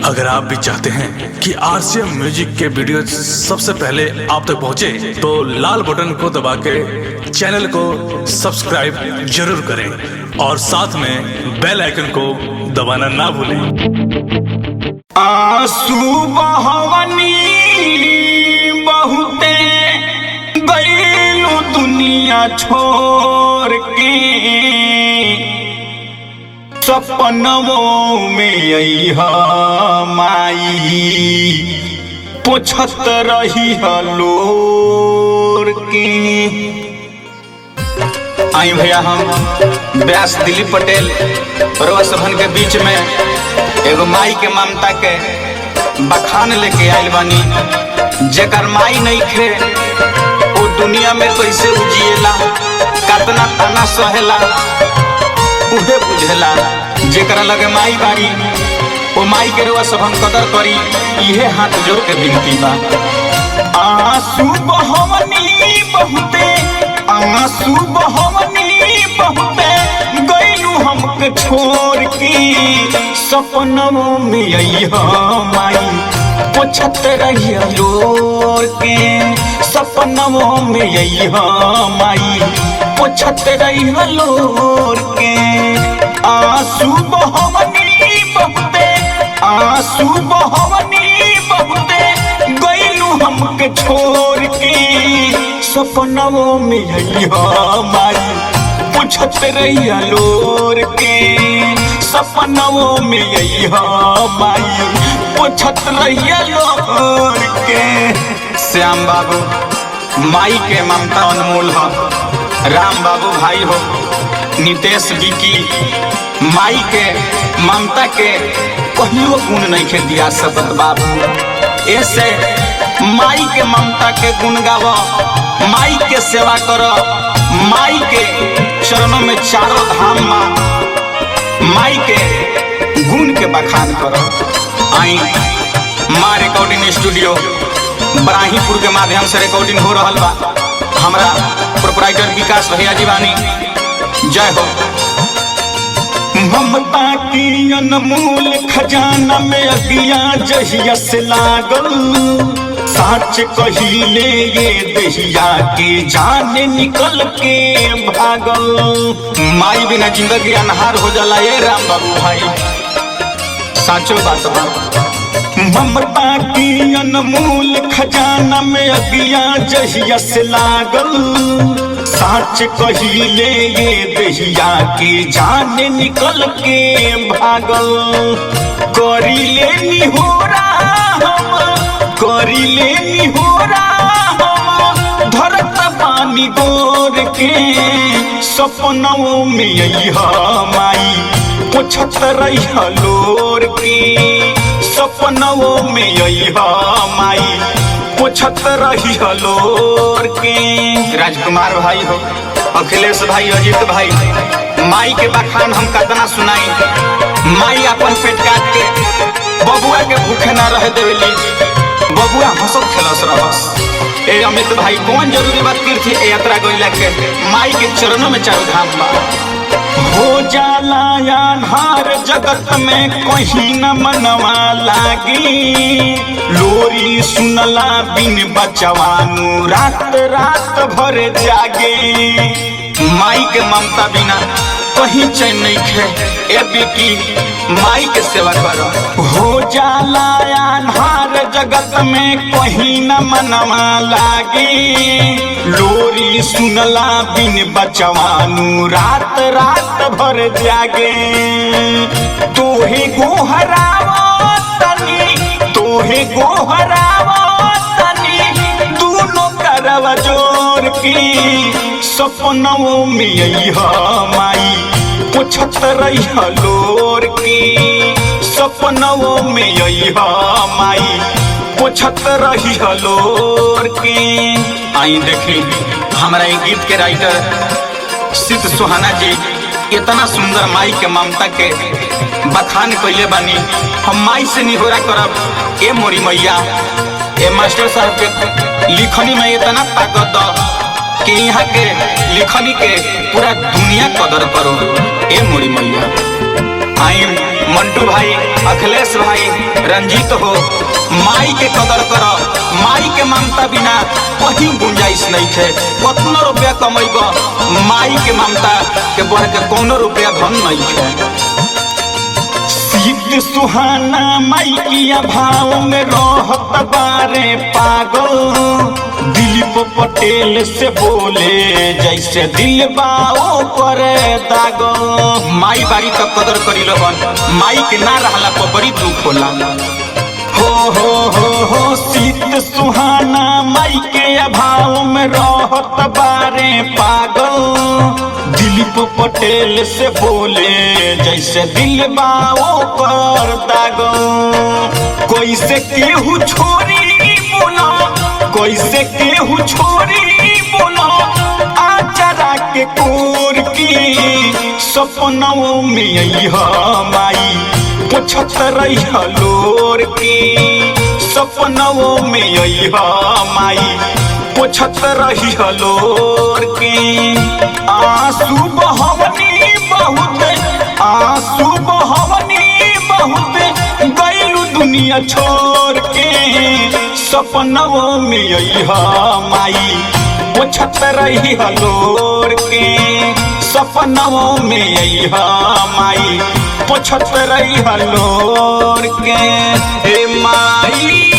अगर आप भी चाहते हैं कि आरसीएम म्यूजिक के वीडियो सबसे पहले आप तक पहुंचे, तो लाल बटन को दबा के चैनल को सब्सक्राइब जरूर करें और साथ में बेल आइकन को दबाना ना भूलें। आंसू बहवनी बहुते गईलू दुनिया छोड़ के, सपनों में अइहा माई पोछत रही लोर के। आई भैया हम व्यास दिलीप पटेल रोज सभन के बीच में एगो माई के ममता के बखान लेके आइल बानी। जेकर माई नहीं खे वो दुनिया में कैसे उजिएला, कितना ताना सहेला उहे बुझेला। जेकरा लगे माई बारी वो माई के रोआ सबन कदर करी, इहे हाथ जोड़ के विनती बा। आंसू बहवनी बहुते, आंसू बहवनी बहुते गईलू हमके छोड़ के, सपनों में अइहा माई पोछत रही लोर के, सपनों में अइहा माई पोछत रही लोर के। आंसू बहवनी बहुते, आंसू बहवनी बहुते गईलू हमके छोड़ के, सपनों में अइहा माई पोछत रही लोर के, सपनों में अइहा माई पोछत रही लोर के। श्याम बाबू माई के ममता अनमोल है, राम बाबू भाई हो, नितेश विकी माई के ममता के कहियो गुण नहीं खे दिया सकत बाबू। ऐसे माई के ममता के गुण गावा, माई के सेवा करो, माई के चरणों में चारों धाम माई के गुण के बखान करो। आई माँ रिकॉर्डिंग स्टूडियो बराहीपुर के माध्यम से रिकॉर्डिंग हो रहा बा। हमारा प्रोपराइटर विकास भैया जी बानी, जय हो। ममता की अनमोल खजाना में अगिया जहिया से लागल, साच कहिले ये दहिया के जाने निकल के भागल। माई बिना जिंदगी अनहार हो जाला ये राम बाबू भाई, साचो बात बा। ममता की अनमोल खजाना में अगिया जहिया से लागल, साच कहिले ये दहिया के जाने निकल के भागल। करिले निहोरा हम, करिले निहोरा हम धरत पानी गोर के, सपनों में अइहा माई पोछत रही लोर के, सपनों में अइहा माई पोछत रही लोर के। राजकुमार भाई हो, अखिलेश भाई, अजीत भाई, माई के बखान हम कितना सुनाई। माई अपन पेट काट के बबुआ के भूखे ना रह देवेली, बबुआ हंसत खेलस रहस। ए अमित भाई कौन जरूरी बात तीर्थ यात्रा गइला के, माई के चरणों में चारों धाम बा। हो जाला अन्हार जगत में कहीं न मनवा लागी, लोरी सुनला बिन बचवानू रात रात भर जागे। माई के ममता बिना कहीं चैन नहीं खे, ए बेटी माई के सेवा करो। हो जाला अन्हार जगत में कहीं न मनवा लागी, लोरी सुनला बिन बचवानू रात रात भर जागे। तोहे गोहरावा तनी, तोहे गोहरावा तनी दोनों करवा जोर की, सपनों में अइहा माई पोछत रही लोर की, सपनों में अइहा माई पोछत रही लोर की। आई देखी हमारा एक गीत के राइटर सिद्ध सुहाना जी इतना सुंदर माई के ममता के बखान कइले बानी। हम माई से निहोरा करब, ए मोरी मैया, ए मास्टर साहब के लिखनी में इतना ताकत द कि यहाँ के लिखनी के पूरा दुनिया कदर करो, ए मोरी मैया। आई मंटू भाई, अखिलेश भाई, रंजीत हो, माई के कदर कर। माई के ममता बिना कहीं गुंजाइश नहीं है। कितना रुपया कमेब, माई के ममता के बढ़ के कोनो रुपया धन नहीं है। शीत सुहाना माई की भाव में रहत बारे पागल। दिलीप पटेल से बोले जैसे दिल बाओ करे दागल। माई बारी तक कदर करी लगन, माई के ना रहला पर बड़ी दुख होला। हो शीत सुहाना माई के अभाव में रहत बारे पागल। दिलीप पटेल से बोले जैसे दिल बाओ कर दागल। कोई से केहू छोरी बोला, कोई से केहू छोरी बोला, आचरा के कोर की सपनों में अइहा माई पुछत रही लोर की। सपनों में अइहा माई पुछत रही लोर की। आंसू बहवनी बहुत, आंसू बहवनी बहुत, गइलू दुनिया छोड़ के। सपनों में अइहा माई पुछत रही लोर के। सपनों में अइहा माई पुछत रही लोर के। हे माई,